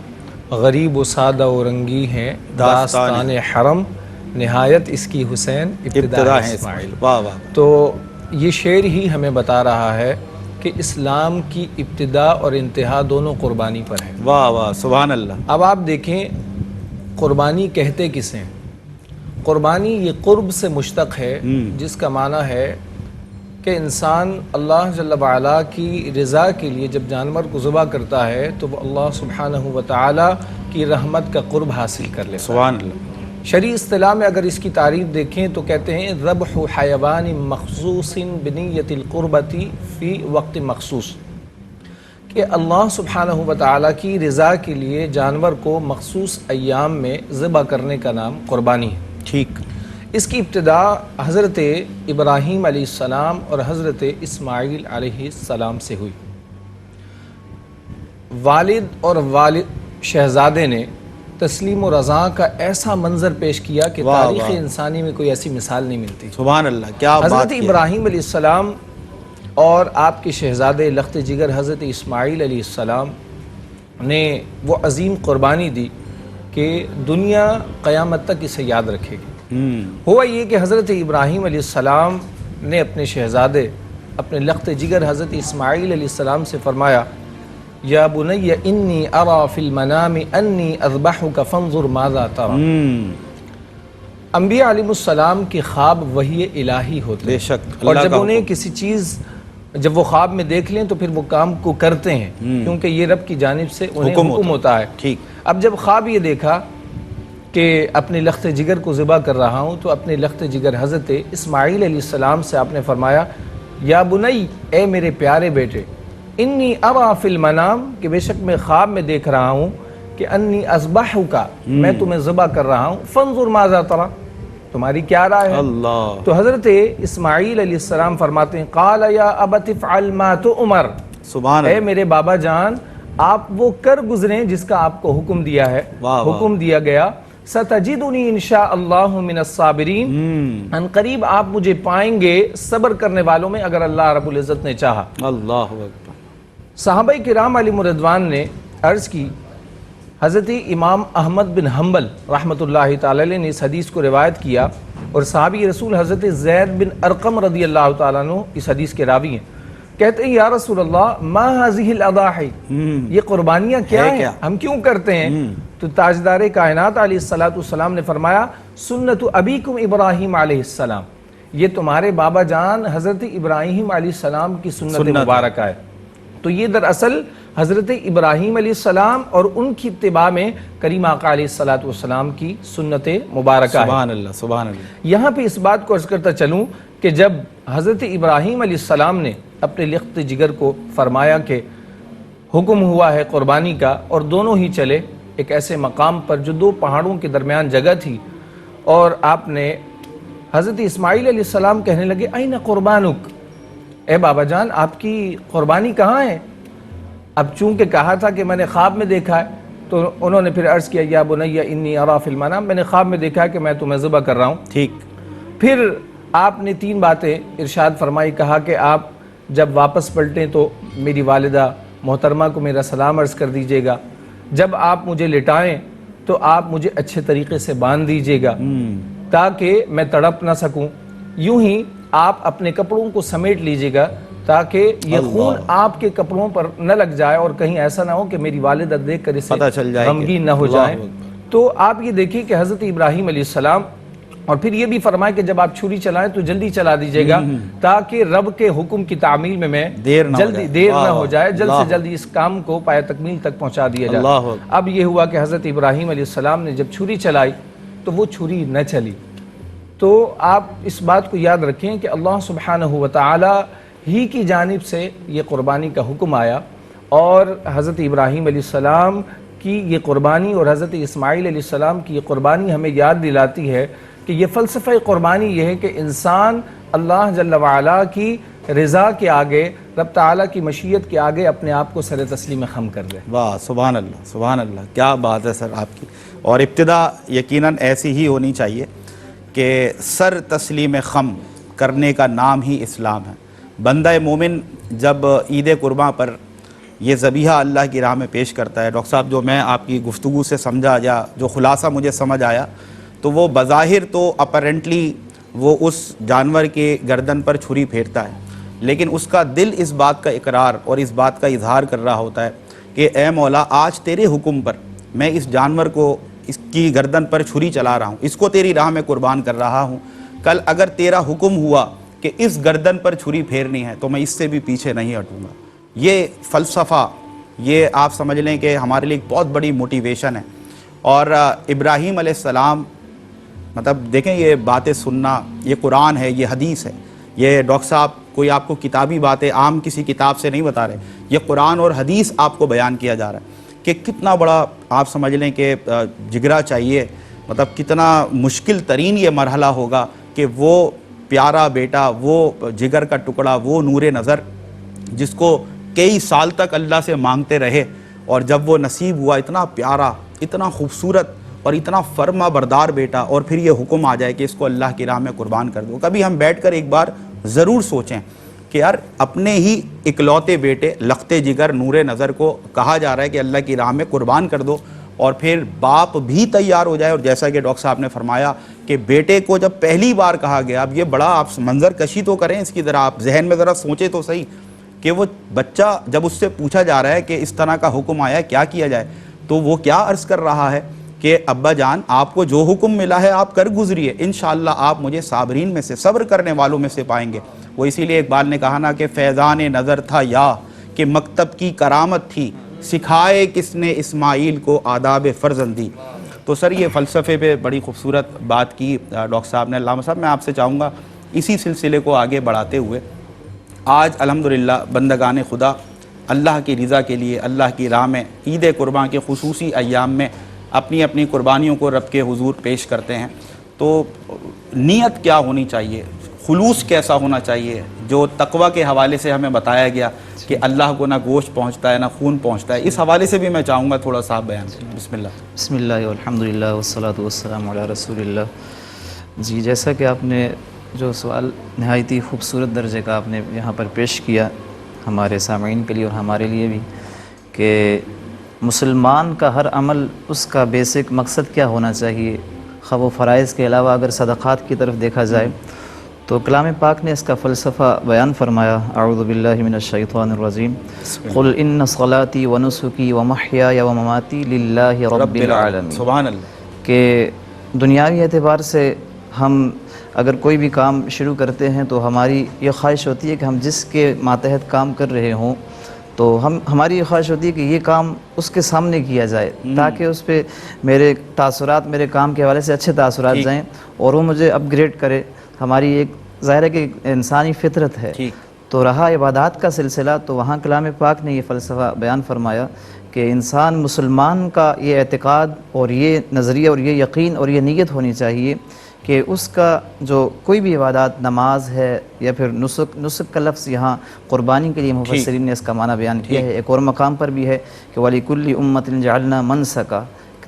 غریب و سادہ و رنگی ہیں داستان حرم، نہایت اس کی حسین ابتدا ہے اسماعیل۔ واہ واہ۔ تو یہ شعر ہی ہمیں بتا رہا ہے کہ اسلام کی ابتدا اور انتہا دونوں قربانی پر ہے۔ واہ واہ، سبحان اللہ۔ اب آپ دیکھیں قربانی کہتے کسے ہیں؟ قربانی یہ قرب سے مشتق ہے، جس کا معنی ہے کہ انسان اللہ جل وعلا کی رضا کے لیے جب جانور کو ذبح کرتا ہے تو وہ اللہ سبحانہ و تعالی کی رحمت کا قرب حاصل کر لیتا ہے۔ سبحان اللہ۔ شرعی اصطلاح میں اگر اس کی تعریف دیکھیں تو کہتے ہیں ذبح حیوان مخصوص بنیت القربتی فی وقت مخصوص، کہ اللہ سبحانہ و تعالیٰ کی رضا کے لیے جانور کو مخصوص ایام میں ذبح کرنے کا نام قربانی ہے۔ ٹھیک۔ اس کی ابتدا حضرت ابراہیم علیہ السلام اور حضرت اسماعیل علیہ السلام سے ہوئی۔ والد اور والد شہزادے نے تسلیم و رضا کا ایسا منظر پیش کیا کہ تاریخ انسانی میں کوئی ایسی مثال نہیں ملتی۔ سبحان اللہ، کیا بات ہے۔ حضرت ابراہیم علیہ السلام اور آپ کے شہزادے لخت جگر حضرت اسماعیل علیہ السلام نے وہ عظیم قربانی دی کہ دنیا قیامت تک اسے یاد رکھے گی۔ ہوا یہ کہ حضرت ابراہیم علیہ السلام نے اپنے شہزادے اپنے لخت جگر حضرت اسماعیل علیہ السلام سے فرمایا، یا بنی انی ارا فی المنام انی اذبحک فانظر ماذا تری۔ انبیاء علیہ السلام کے خواب وحی الہی ہوتے ہیں، بے شک، اور جب انہیں کسی چیز جب وہ خواب میں دیکھ لیں تو پھر وہ کام کو کرتے ہیں، کیونکہ یہ رب کی جانب سے انہیں حکم ہوتا ہے۔ ٹھیک۔ اب جب خواب یہ دیکھا کہ اپنے لخت جگر کو ذبح کر رہا ہوں، تو اپنے لخت جگر حضرت اسماعیل علیہ السلام سے آپ نے فرمایا، یا بنی، اے میرے پیارے بیٹے، انی ارا فی المنام، کہ بے شک میں خواب میں دیکھ رہا ہوں کہ انی اذبحک، میں تمہیں ذبح کر رہا ہوں، فانظر ماذا تری، تمہاری کیا رائے ہے؟ اللہ۔ تو حضرت اسماعیل علیہ السلام فرماتے ہیں، قال یا ابت افعل ما تؤمر، سبحان اے اللہ۔ میرے بابا جان آپ وہ کر گزریں جس کا آپ کو حکم دیا ہے، حکم دیا گیا، ستجدنی انشاء اللہ من الصابرین، ان قریب آپ مجھے پائیں گے صبر کرنے والوں میں اگر اللہ رب العزت نے چاہا۔ اللہ اکبر۔ صحابہ کرام علیہم رضوان نے عرض کی، حضرت امام احمد بن حنبل رحمۃ اللہ تعالی علیہ نے اس حدیث کو روایت کیا اور صحابی رسول حضرت زید بن ارقم رضی اللہ تعالیٰ عنہ اس حدیث کے راوی ہیں، کہتے ہیں یا رسول اللہ ما هذه الاضاحی، یہ قربانیاں کیا ہیں، ہم کیوں کرتے ہیں؟ تو تاجدار کائنات علیہ السلام نے فرمایا سنت ابیکم ابراہیم علیہ السلام، یہ تمہارے بابا جان حضرت ابراہیم علیہ السلام کی سنت مبارکہ ہے۔ تو یہ دراصل حضرت ابراہیم علیہ السلام اور ان کی اتباع میں کریم آقا علیہ السلام کی سنت مبارکہ ہے۔ سبحان اللہ سبحان اللہ۔ یہاں پہ اس بات کو عرض کرتا چلوں کہ جب حضرت ابراہیم علیہ السلام نے اپنے لخت جگر کو فرمایا کہ حکم ہوا ہے قربانی کا، اور دونوں ہی چلے ایک ایسے مقام پر جو دو پہاڑوں کے درمیان جگہ تھی، اور آپ نے حضرت اسماعیل علیہ السلام کہنے لگے این قربانک، اے بابا جان آپ کی قربانی کہاں ہے؟ اب چونکہ کہا تھا کہ میں نے خواب میں دیکھا ہے، تو انہوں نے پھر عرض کیا یا بنی انی ارا فی المنام، میں نے خواب میں دیکھا ہے کہ میں تمہیں ذبح کر رہا ہوں۔ ٹھیک۔ پھر آپ نے تین باتیں ارشاد فرمائی، کہا کہ آپ جب واپس پلٹیں تو میری والدہ محترمہ کو میرا سلام عرض کر دیجیے گا، جب آپ مجھے لٹائیں تو آپ مجھے اچھے طریقے سے باندھ دیجیے گا تاکہ میں تڑپ نہ سکوں، یوں ہی آپ اپنے کپڑوں کو سمیٹ لیجیے گا تاکہ یہ خون آپ کے کپڑوں پر نہ لگ جائے اور کہیں ایسا نہ ہو کہ میری والدہ دیکھ کر اسے غمگین نہ ہو جائیں۔ تو آپ یہ دیکھیں کہ حضرت ابراہیم علیہ السلام، اور پھر یہ بھی فرمائے کہ جب آپ چھری چلائیں تو جلدی چلا دیجیے گا تاکہ رب کے حکم کی تعمیل میں دیر نہ ہو جائے، جلد سے جلد اس کام کو پایہ تکمیل تک پہنچا دیا جائے۔ اب یہ ہوا کہ حضرت ابراہیم علیہ السلام نے جب چھری چلائی تو وہ چھری نہ چلی۔ تو آپ اس بات کو یاد رکھیں کہ اللہ سبحانہ وتعالی ہی کی جانب سے یہ قربانی کا حکم آیا، اور حضرت ابراہیم علیہ السلام کی یہ قربانی اور حضرت اسماعیل علیہ السلام کی یہ قربانی ہمیں یاد دلاتی ہے کہ یہ فلسفہ قربانی یہ ہے کہ انسان اللہ جل وعلا کی رضا کے آگے، رب تعالیٰ کی مشیت کے آگے اپنے آپ کو سر تسلیم خم کر دے۔ واہ سبحان اللہ سبحان اللہ، کیا بات ہے سر آپ کی۔ اور ابتدا یقیناً ایسی ہی ہونی چاہیے کہ سر تسلیم خم کرنے کا نام ہی اسلام ہے۔ بندہ مومن جب عید قرباں پر یہ ذبیحہ اللہ کی راہ میں پیش کرتا ہے، ڈاکٹر صاحب جو میں آپ کی گفتگو سے سمجھا یا جو خلاصہ مجھے سمجھ آیا، تو وہ بظاہر تو اپرنٹلی وہ اس جانور کے گردن پر چھری پھیرتا ہے، لیکن اس کا دل اس بات کا اقرار اور اس بات کا اظہار کر رہا ہوتا ہے کہ اے مولا آج تیرے حکم پر میں اس جانور کو، اس کی گردن پر چھری چلا رہا ہوں، اس کو تیری راہ میں قربان کر رہا ہوں، کل اگر تیرا حکم ہوا کہ اس گردن پر چھری پھیرنی ہے تو میں اس سے بھی پیچھے نہیں ہٹوں گا۔ یہ فلسفہ، یہ آپ سمجھ لیں کہ ہمارے لیے ایک بہت بڑی موٹیویشن ہے۔ اور ابراہیم علیہ السلام، مطلب دیکھیں یہ باتیں سننا، یہ قرآن ہے، یہ حدیث ہے، یہ ڈاکٹر صاحب کوئی آپ کو کتابی باتیں عام کسی کتاب سے نہیں بتا رہے، یہ قرآن اور حدیث آپ کو بیان کیا جا رہا ہے کہ کتنا بڑا آپ سمجھ لیں کہ جگرا چاہیے، مطلب کتنا مشکل ترین یہ مرحلہ ہوگا کہ وہ پیارا بیٹا، وہ جگر کا ٹکڑا، وہ نور نظر جس کو کئی سال تک اللہ سے مانگتے رہے، اور جب وہ نصیب ہوا، اتنا پیارا، اتنا خوبصورت اور اتنا فرما بردار بیٹا، اور پھر یہ حکم آ جائے کہ اس کو اللہ کی راہ میں قربان کر دو۔ کبھی ہم بیٹھ کر ایک بار ضرور سوچیں کہ یار اپنے ہی اکلوتے بیٹے لخت جگر نور نظر کو کہا جا رہا ہے کہ اللہ کی راہ میں قربان کر دو، اور پھر باپ بھی تیار ہو جائے، اور جیسا کہ ڈاکٹر صاحب نے فرمایا کہ بیٹے کو جب پہلی بار کہا گیا، اب یہ بڑا آپ منظر کشی تو کریں اس کی، ذرا آپ ذہن میں ذرا سوچیں تو صحیح کہ وہ بچہ جب اس سے پوچھا جا رہا ہے کہ اس طرح کا حکم آیا ہے کیا کیا جائے، تو وہ کیا عرض کر رہا ہے کہ ابا جان آپ کو جو حکم ملا ہے آپ کر گزریے، انشاءاللہ آپ مجھے صابرین میں سے، صبر کرنے والوں میں سے پائیں گے۔ وہ اسی لیے اقبال نے کہا نا کہ فیضان نظر تھا یا کہ مکتب کی کرامت تھی، سکھائے کس نے اسماعیل کو آداب فرزندی۔ تو سر یہ فلسفے پہ بڑی خوبصورت بات کی ڈاکٹر صاحب نے۔ علامہ صاحب میں آپ سے چاہوں گا اسی سلسلے کو آگے بڑھاتے ہوئے، آج الحمدللہ بندگان خدا اللہ کی رضا کے لیے اللہ کی راہ میں عید قرباں کے خصوصی ایام میں اپنی اپنی قربانیوں کو رب کے حضور پیش کرتے ہیں، تو نیت کیا ہونی چاہیے، خلوص کیسا ہونا چاہیے، جو تقوی کے حوالے سے ہمیں بتایا گیا کہ اللہ کو نہ گوشت پہنچتا ہے نہ خون پہنچتا ہے، اس حوالے سے بھی میں چاہوں گا تھوڑا سا بیان کریں۔ بسم اللہ۔ بسم اللہ والحمدللہ والصلاۃ والسلام علی رسول اللہ۔ جی جیسا کہ آپ نے جو سوال نہایت ہی خوبصورت درجے کا آپ نے یہاں پر پیش کیا ہمارے سامعین کے لیے اور ہمارے لیے بھی، کہ مسلمان کا ہر عمل اس کا بیسک مقصد کیا ہونا چاہیے، خواہ و فرائض کے علاوہ اگر صدقات کی طرف دیکھا جائے تو کلام پاک نے اس کا فلسفہ بیان فرمایا، اعوذ باللہ من الشیطان الرجیم، قل ان صلاتي ونسكي ومحیای ومماتی للہ رب العالمین۔ سبحان اللہ۔ کہ دنیاوی اعتبار سے ہم اگر کوئی بھی کام شروع کرتے ہیں تو ہماری یہ خواہش ہوتی ہے کہ ہم جس کے ماتحت کام کر رہے ہوں تو ہماری یہ خواہش ہوتی ہے کہ یہ کام اس کے سامنے کیا جائے تاکہ اس پہ میرے تاثرات، میرے کام کے حوالے سے اچھے تاثرات جائیں اور وہ مجھے اپ گریڈ کرے۔ ہماری ایک ظاہر ہے کہ انسانی فطرت ہے۔ تو رہا عبادات کا سلسلہ، تو وہاں کلام پاک نے یہ فلسفہ بیان فرمایا کہ انسان مسلمان کا یہ اعتقاد اور یہ نظریہ اور یہ یقین اور یہ نیت ہونی چاہیے کہ اس کا جو کوئی بھی عبادات، نماز ہے یا پھر نسک کا لفظ یہاں قربانی کے لیے مفسرین نے اس کا معنی بیان کیا ہے۔ ایک اور مقام پر بھی ہے کہ وَلِكُلِّ أُمَّةٍ جَعَلْنَا مَنْسَكًا،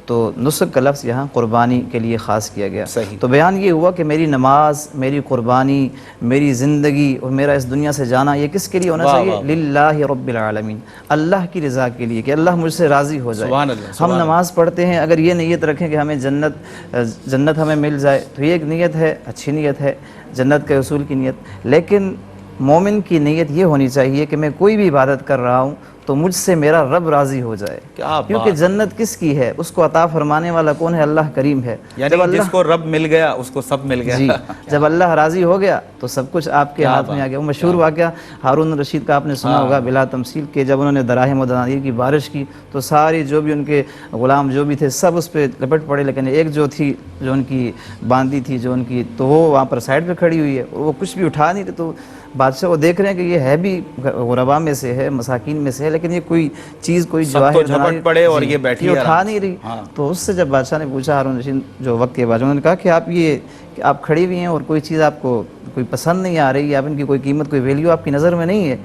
تو نسک کا لفظ یہاں قربانی کے لیے خاص کیا گیا۔ تو بیان یہ ہوا کہ میری نماز، میری قربانی، میری زندگی اور میرا اس دنیا سے جانا یہ کس کے لیے ہونا چاہیے؟ للہ رب العالمین، اللہ کی رضا کے لیے، کہ اللہ مجھ سے راضی ہو جائے۔ ہم نماز پڑھتے ہیں، اگر یہ نیت رکھیں کہ ہمیں جنت ہمیں مل جائے تو یہ ایک نیت ہے، اچھی نیت ہے، جنت کے حصول کی نیت۔ لیکن مومن کی نیت یہ ہونی چاہیے کہ میں کوئی بھی عبادت کر رہا ہوں تو مجھ سے میرا رب راضی ہو جائے، کیونکہ جنت کس کی ہے؟ اس کو عطا فرمانے والا کون ہے؟ اللہ کریم ہے۔ یعنی جس کو رب مل گیا اس کو سب مل گیا۔ جی، جب اللہ راضی ہو گیا تو سب کچھ آپ کے ہاتھ میں آ گیا۔ وہ مشہور واقعہ ہارون رشید کا آپ نے سنا ہوگا بلا تمثیل، کہ جب انہوں نے دراہم و دنانیر کی بارش کی تو ساری جو بھی ان کے غلام جو بھی تھے سب اس پہ لپٹ پڑے، لیکن ایک جو تھی، جو ان کی باندی تھی، جو ان کی، تو وہ وہاں پر سائڈ پہ کھڑی ہوئی ہے، وہ کچھ بھی اٹھا نہیں رہی۔ تو بادشاہ وہ دیکھ رہے ہیں کہ یہ ہے بھی غربا میں سے ہے، مساکین میں سے ہے، لیکن یہ کوئی چیز، کوئی جواہر جھپٹ پڑے اور یہ بیٹھی اٹھا نہیں رہی۔ تو اس سے جب بادشاہ نے پوچھا، ہارون رشید جو وقت کے بادشاہ، انہوں نے کہا کہ آپ کھڑی ہوئی ہیں اور کوئی چیز آپ کو کوئی پسند نہیں آ رہی، آپ ان کی کوئی قیمت، کوئی ویلیو آپ کی نظر میں نہیں ہے،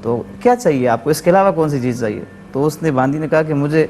تو کیا چاہیے آپ کو؟ اس کے علاوہ کون سی چیز چاہیے؟ تو اس نے باندی نے کہا کہ مجھے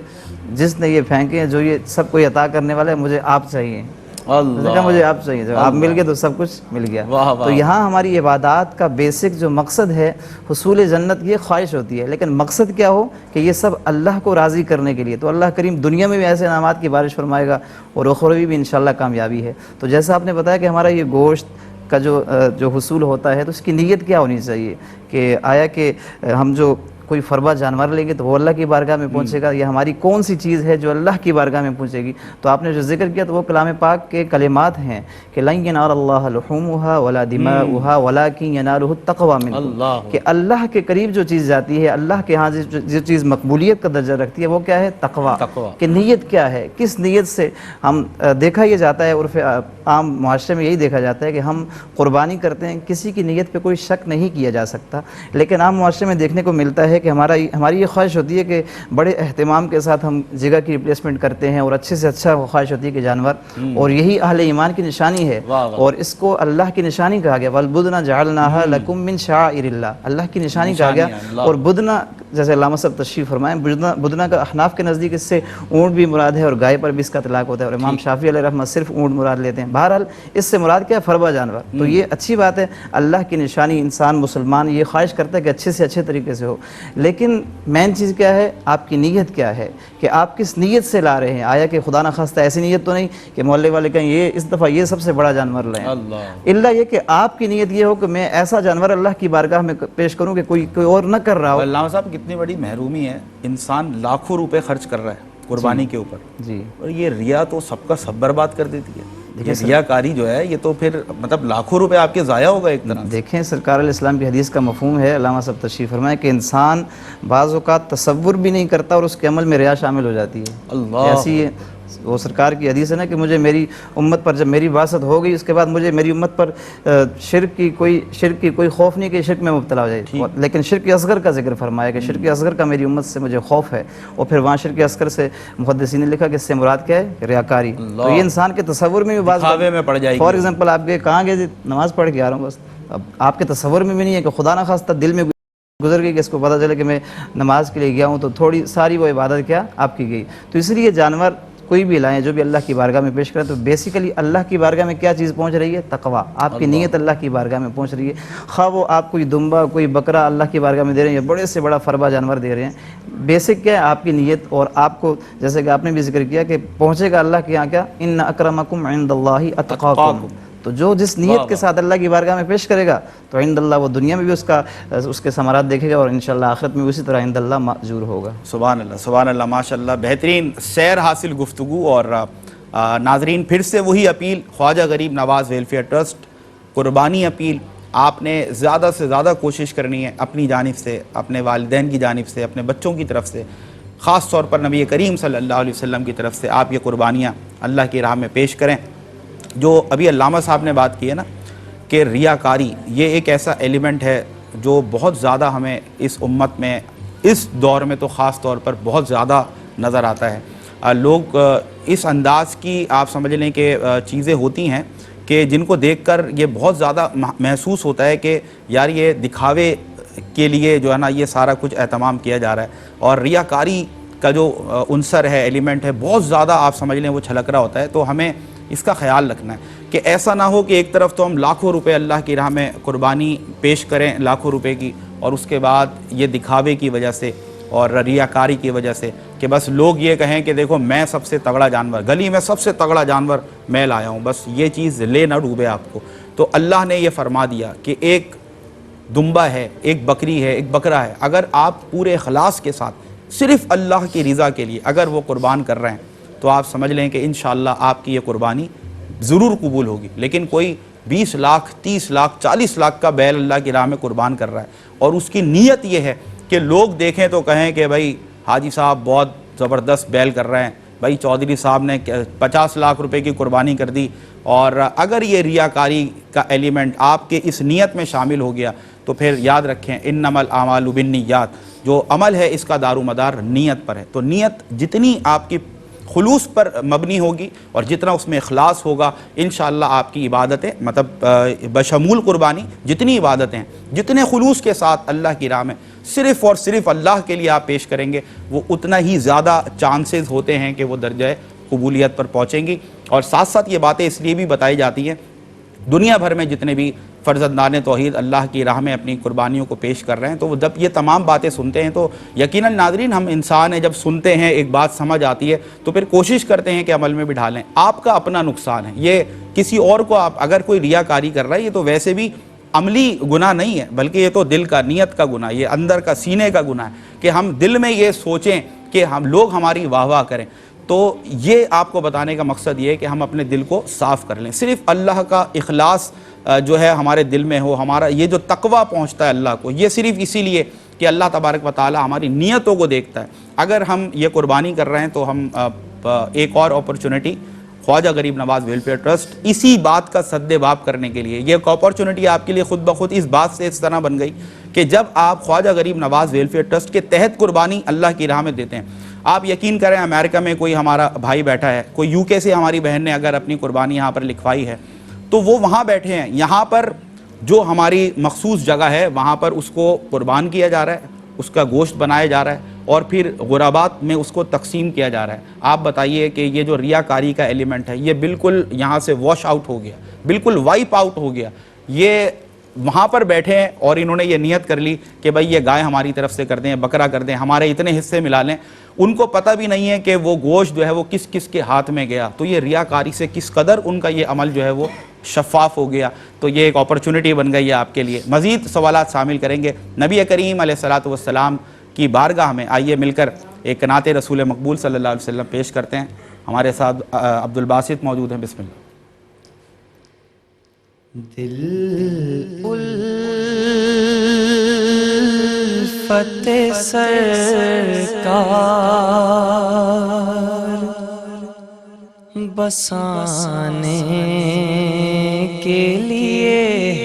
جس نے یہ پھینکے ہیں، جو یہ سب کو عطا کرنے والا ہے، مجھے آپ چاہیے۔ مجھے آپ چاہیے، جب آپ مل گئے تو سب کچھ مل گیا۔ تو یہاں ہماری عبادات کا بیسک جو مقصد ہے حصول جنت، یہ خواہش ہوتی ہے، لیکن مقصد کیا ہو کہ یہ سب اللہ کو راضی کرنے کے لیے۔ تو اللہ کریم دنیا میں بھی ایسے انعامات کی بارش فرمائے گا اور اخروی بھی انشاءاللہ کامیابی ہے۔ تو جیسا آپ نے بتایا کہ ہمارا یہ گوشت کا جو حصول ہوتا ہے تو اس کی نیت کیا ہونی چاہیے، کہ آیا کہ ہم جو کوئی فربا جانور لیں گے تو وہ اللہ کی بارگاہ میں پہنچے گا، یا ہماری کون سی چیز ہے جو اللہ کی بارگاہ میں پہنچے گی؟ تو آپ نے جو ذکر کیا تو وہ کلام پاک کے کلمات ہیں کہ لَن يَنَالَ اللَّهَ لُحُومُهَا وَلَا دِمَاؤُهَا وَلَكِنْ يَنَالُهُ التَّقْوَىٰ مِنْكُمْ، کہ اللہ کے قریب جو چیز جاتی ہے، اللہ کے ہاں جو چیز مقبولیت کا درجہ رکھتی ہے، وہ کیا ہے؟ تقویٰ۔ کہ نیت کیا ہے، کس نیت سے ہم دیکھا یہ جاتا ہے، عرف عام معاشرے میں یہی دیکھا جاتا ہے کہ ہم قربانی کرتے ہیں، کسی کی نیت پہ کوئی شک نہیں کیا جا سکتا، لیکن عام معاشرے میں دیکھنے کو ملتا ہے کہ ہماری یہ خواہش ہوتی ہے کہ بڑے اہتمام کے ساتھ ہم جگہ کی ریپلیسمنٹ کرتے ہیں، اور اچھے سے اچھا خواہش ہوتی ہے کہ جانور، اور یہی اہل ایمان کی نشانی ہے، اور اس کو اللہ کی نشانی کہا گیا۔ وَالْبُدْنَ جَعَلْنَاهَا لَكُم مِّن شَعَائِرِ اللَّهِ، اللہ کی نشانی کہا گیا۔ اور بدنا، جیسے علامہ صاحب تشریف فرمائیں، بدنا کا احناف کے نزدیک اس سے اونٹ بھی مراد ہے اور گائے پر بھی اس کا اطلاق ہوتا ہے، اور امام شافعی علیہ رحمہ صرف اونٹ مراد لیتے ہیں۔ بہرحال اس سے مراد کیا ہے؟ فربا جانور۔ تو یہ اچھی بات ہے، اللہ کی نشانی، انسان مسلمان یہ خواہش کرتا ہے کہ اچھے سے اچھے طریقے سے ہو، لیکن مین چیز کیا ہے؟ آپ کی نیت کیا ہے، کہ آپ کس نیت سے لا رہے ہیں؟ آیا کہ خدا نخواستہ ایسی نیت تو نہیں کہ محلے والے کہیں یہ اس دفعہ یہ سب سے بڑا جانور لائیں، اللہ یہ کہ آپ کی نیت یہ ہو کہ میں ایسا جانور اللہ کی بارگاہ میں پیش کروں کہ کوئی اور نہ کر رہا ہو۔ علامہ صاحب کتنی بڑی محرومی ہے، انسان لاکھوں روپے خرچ کر رہا ہے قربانی کے اوپر، جی، اور یہ ریا تو سب کا سب برباد کر دیتی ہے۔ یہ ریاکاری جو ہے یہ تو پھر مطلب لاکھوں روپے آپ کے ضائع ہوگا ایک طرح۔ دیکھیں سرکار علیہ السلام کی حدیث کا مفہوم ہے، علامہ صاحب تشریف فرمائیں، کہ انسان بعض اوقات تصور بھی نہیں کرتا اور اس کے عمل میں ریا شامل ہو جاتی ہے۔ اللہ، ایسی وہ سرکار کی حدیث ہے نا کہ مجھے میری امت پر جب میری بعثت ہو گئی اس کے بعد مجھے میری امت پر شرک کی کوئی خوف نہیں کہ شرک میں مبتلا ہو جائے، لیکن شرک اصغر کا ذکر فرمایا کہ شرک اصغر کا میری امت سے مجھے خوف ہے، اور پھر وہاں شرک اصغر سے محدثین نے لکھا کہ اس سے مراد کیا ہے؟ ریاکاری۔ تو یہ انسان کے تصور میں بھی بعض میں پڑ جائے گی۔ فار ایگزامپل آپ کے کہاں گئے نماز پڑھ کے آ رہا ہوں، بس اب آپ کے تصور میں بھی نہیں ہے کہ خدا نخواستہ دل میں گزر گئی کہ اس کو پتہ چلے کہ میں نماز کے لیے گیا ہوں، تو تھوڑی ساری وہ عبادت کیا آپ کی گئی۔ تو اس لیے جانور کوئی بھی لائیں جو بھی اللہ کی بارگاہ میں پیش کریں تو بیسیکلی اللہ کی بارگاہ میں کیا چیز پہنچ رہی ہے؟ تقویٰ. آپ کی نیت اللہ کی بارگاہ میں پہنچ رہی ہے. خواہ وہ آپ کوئی دمبا کوئی بکرا اللہ کی بارگاہ میں دے رہے ہیں یا بڑے سے بڑا فربا جانور دے رہے ہیں, بیسک کیا ہے آپ کی نیت. اور آپ کو جیسے کہ آپ نے بھی ذکر کیا کہ پہنچے گا اللہ کے یہاں کیا, ان اکرمکم عند اللہ اتقاکم. تو جو جس نیت کے ساتھ اللہ کی بارگاہ میں پیش کرے گا تو عند اللہ وہ دنیا میں بھی اس کے ثمرات دیکھے گا اور انشاءاللہ آخرت میں اسی طرح عند اللہ ماجور ہوگا. سبحان اللہ سبحان اللہ, ماشاءاللہ بہترین سیر حاصل گفتگو. اور ناظرین پھر سے وہی اپیل, خواجہ غریب نواز ویلفیئر ٹرسٹ قربانی اپیل. آپ نے زیادہ سے زیادہ کوشش کرنی ہے اپنی جانب سے, اپنے والدین کی جانب سے, اپنے بچوں کی طرف سے, خاص طور پر نبی کریم صلی اللہ علیہ وسلم کی طرف سے آپ یہ قربانیاں اللہ کی راہ میں پیش کریں. جو ابھی علامہ صاحب نے بات کی ہے نا کہ ریاکاری, یہ ایک ایسا ایلیمنٹ ہے جو بہت زیادہ ہمیں اس امت میں اس دور میں تو خاص طور پر بہت زیادہ نظر آتا ہے. لوگ اس انداز کی آپ سمجھ لیں کہ چیزیں ہوتی ہیں کہ جن کو دیکھ کر یہ بہت زیادہ محسوس ہوتا ہے کہ یار یہ دکھاوے کے لیے جو ہے نا یہ سارا کچھ اہتمام کیا جا رہا ہے. اور ریاکاری کا جو عنصر ہے, ایلیمنٹ ہے, بہت زیادہ آپ سمجھ لیں وہ چھلک رہا ہوتا ہے. تو ہمیں اس کا خیال رکھنا ہے کہ ایسا نہ ہو کہ ایک طرف تو ہم لاکھوں روپے اللہ کی راہ میں قربانی پیش کریں, لاکھوں روپے کی, اور اس کے بعد یہ دکھاوے کی وجہ سے اور ریاکاری کی وجہ سے کہ بس لوگ یہ کہیں کہ دیکھو میں سب سے تگڑا جانور, گلی میں سب سے تگڑا جانور میں لایا ہوں, بس یہ چیز لے نہ ڈوبے آپ کو. تو اللہ نے یہ فرما دیا کہ ایک دمبا ہے, ایک بکری ہے, ایک بکرا ہے, اگر آپ پورے اخلاص کے ساتھ صرف اللہ کی رضا کے لیے اگر وہ قربان کر رہے ہیں تو آپ سمجھ لیں کہ انشاءاللہ آپ کی یہ قربانی ضرور قبول ہوگی. لیکن کوئی 20 لاکھ 30 لاکھ 40 لاکھ کا بیل اللہ کی راہ میں قربان کر رہا ہے اور اس کی نیت یہ ہے کہ لوگ دیکھیں تو کہیں کہ بھائی حاجی صاحب بہت زبردست بیل کر رہے ہیں, بھائی چودھری صاحب نے 50 لاکھ روپے کی قربانی کر دی. اور اگر یہ ریاکاری کا ایلیمنٹ آپ کے اس نیت میں شامل ہو گیا تو پھر یاد رکھیں انما الاعمال بالنیات, جو عمل ہے اس کا دار و مدار نیت پر ہے. تو نیت جتنی آپ کی خلوص پر مبنی ہوگی اور جتنا اس میں اخلاص ہوگا انشاءاللہ آپ کی عبادتیں مطلب بشمول قربانی جتنی عبادتیں ہیں جتنے خلوص کے ساتھ اللہ کی راہ میں صرف اور صرف اللہ کے لیے آپ پیش کریں گے وہ اتنا ہی زیادہ چانسز ہوتے ہیں کہ وہ درجہ قبولیت پر پہنچیں گی. اور ساتھ ساتھ یہ باتیں اس لیے بھی بتائی جاتی ہیں دنیا بھر میں جتنے بھی فرزندان توحید اللہ کی راہ میں اپنی قربانیوں کو پیش کر رہے ہیں تو وہ جب یہ تمام باتیں سنتے ہیں تو یقیناً ناظرین ہم انسان ہیں, جب سنتے ہیں ایک بات سمجھ آتی ہے تو پھر کوشش کرتے ہیں کہ عمل میں بھی ڈھالیں. آپ کا اپنا نقصان ہے, یہ کسی اور کو آپ اگر کوئی ریاکاری کر رہا ہے یہ تو ویسے بھی عملی گناہ نہیں ہے بلکہ یہ تو دل کا نیت کا گناہ, یہ اندر کا سینے کا گناہ ہے کہ ہم دل میں یہ سوچیں کہ ہم لوگ ہماری واہ واہ کریں. تو یہ آپ کو بتانے کا مقصد یہ ہے کہ ہم اپنے دل کو صاف کر لیں, صرف اللہ کا اخلاص جو ہے ہمارے دل میں ہو, ہمارا یہ جو تقویٰ پہنچتا ہے اللہ کو یہ صرف اسی لیے کہ اللہ تبارک و تعالی ہماری نیتوں کو دیکھتا ہے. اگر ہم یہ قربانی کر رہے ہیں تو ہم ایک اور اپرچونٹی خواجہ غریب نواز ویلفیئر ٹرسٹ اسی بات کا سد باب کرنے کے لیے, یہ ایک اپرچونٹی آپ کے لیے خود بخود اس بات سے اس طرح بن گئی کہ جب آپ خواجہ غریب نواز ویلفیئر ٹرسٹ کے تحت قربانی اللہ کی راہ میں دیتے ہیں, آپ یقین کریں امریکہ میں کوئی ہمارا بھائی بیٹھا ہے, کوئی یو کے سے ہماری بہن نے اگر اپنی قربانی یہاں پر لکھوائی ہے تو وہ وہاں بیٹھے ہیں, یہاں پر جو ہماری مخصوص جگہ ہے وہاں پر اس کو قربان کیا جا رہا ہے, اس کا گوشت بنایا جا رہا ہے اور پھر غربات میں اس کو تقسیم کیا جا رہا ہے. آپ بتائیے کہ یہ جو ریاکاری کا ایلیمنٹ ہے یہ بالکل یہاں سے واش آؤٹ ہو گیا, بالکل وائپ آؤٹ ہو گیا. یہ وہاں پر بیٹھے ہیں اور انہوں نے یہ نیت کر لی کہ بھائی یہ گائے ہماری طرف سے کر دیں, بکرا کر دیں, ہمارے اتنے حصے ملا لیں. ان کو پتہ بھی نہیں ہے کہ وہ گوشت جو ہے وہ کس کس کے ہاتھ میں گیا. تو یہ ریاکاری سے کس قدر ان کا یہ عمل جو ہے وہ شفاف ہو گیا. تو یہ ایک اپرچونٹی بن گئی ہے آپ کے لیے. مزید سوالات شامل کریں گے نبی کریم علیہ الصلوۃ والسلام کی بارگاہ میں. آئیے مل کر ایک نعت رسول مقبول صلی اللہ علیہ وسلم پیش کرتے ہیں. ہمارے ساتھ عبدالباسط موجود ہیں, بسم اللہ. دل الفت سرکار بسانے کے لیے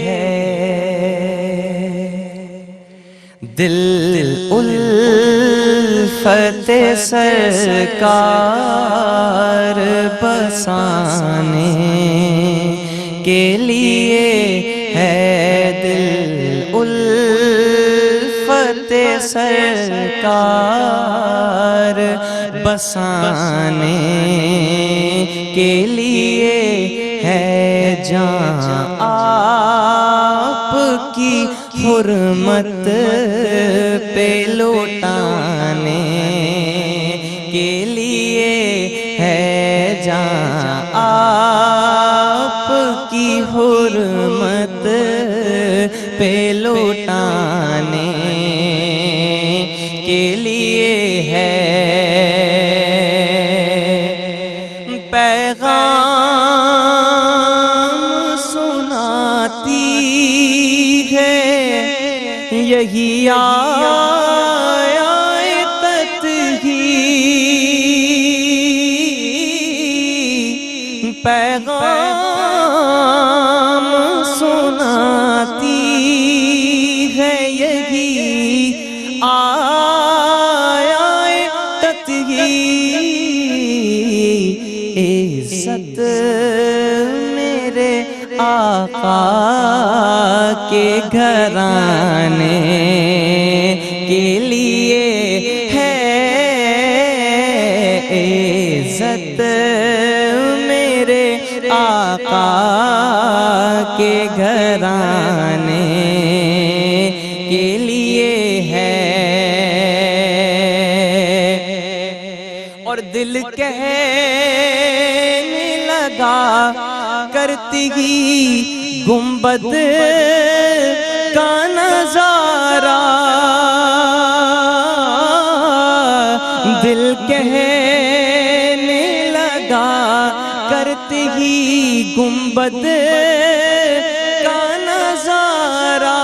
ہے, دل الفت سرکار بسانے کے لیے ہے, دل الفت سرکار بسانے کے لیے ہے جان آپ کی حرمت پہ لوٹانے کے لیے ہے جان آپ کی حرمت پہ لوٹانے کے لیے ہے پیغام سناتی ہے یہی آیت ہی پیغام سناتی ہے یہی آیت ہی عزت میرے آقا کے گھرانے کے لیے ہے عزت میرے آقا کے گھرانے کے لیے ہے اور دل کہنے لگا کرتی ہی گنبد کا نظارہ دل کہنے لگا کرتی ہی گنبد کا نظارہ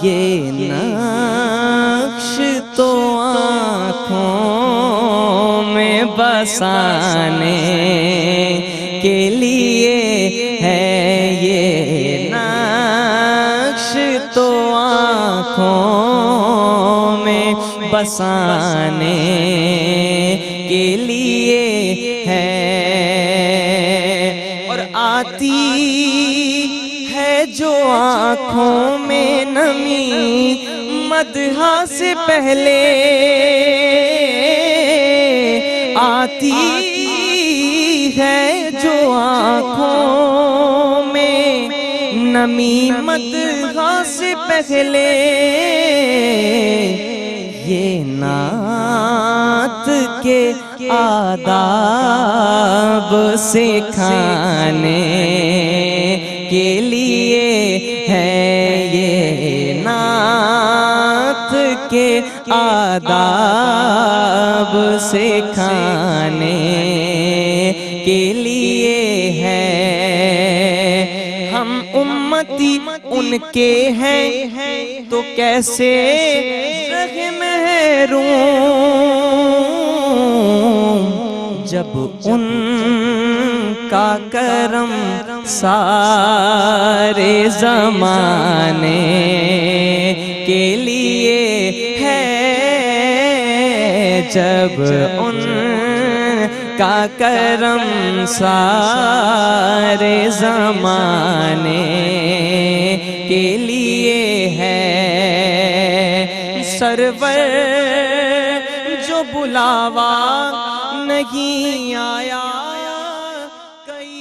یہ نقش تو آنکھوں میں بسانے کے لیے ہے یہ نقش تو آنکھوں میں بسانے کے لیے ہے اور آتی ہے جو آنکھوں میں نمی مدحا سے پہلے آتی ہے جو آنکھوں میں نمی مدحا سے پہلے یہ نعت کے آداب سکھانے کے لیے ہے یہ نعت کے آداب سکھانے کے لیے ہے ہم امتی ان کے ہیں تو کیسے رہے محروم جب ان کا کرم سارے زمانے کے لیے ہے جب ان کا کرم سارے زمانے کے لیے ہے سرور جو بلاوا نہیں آیا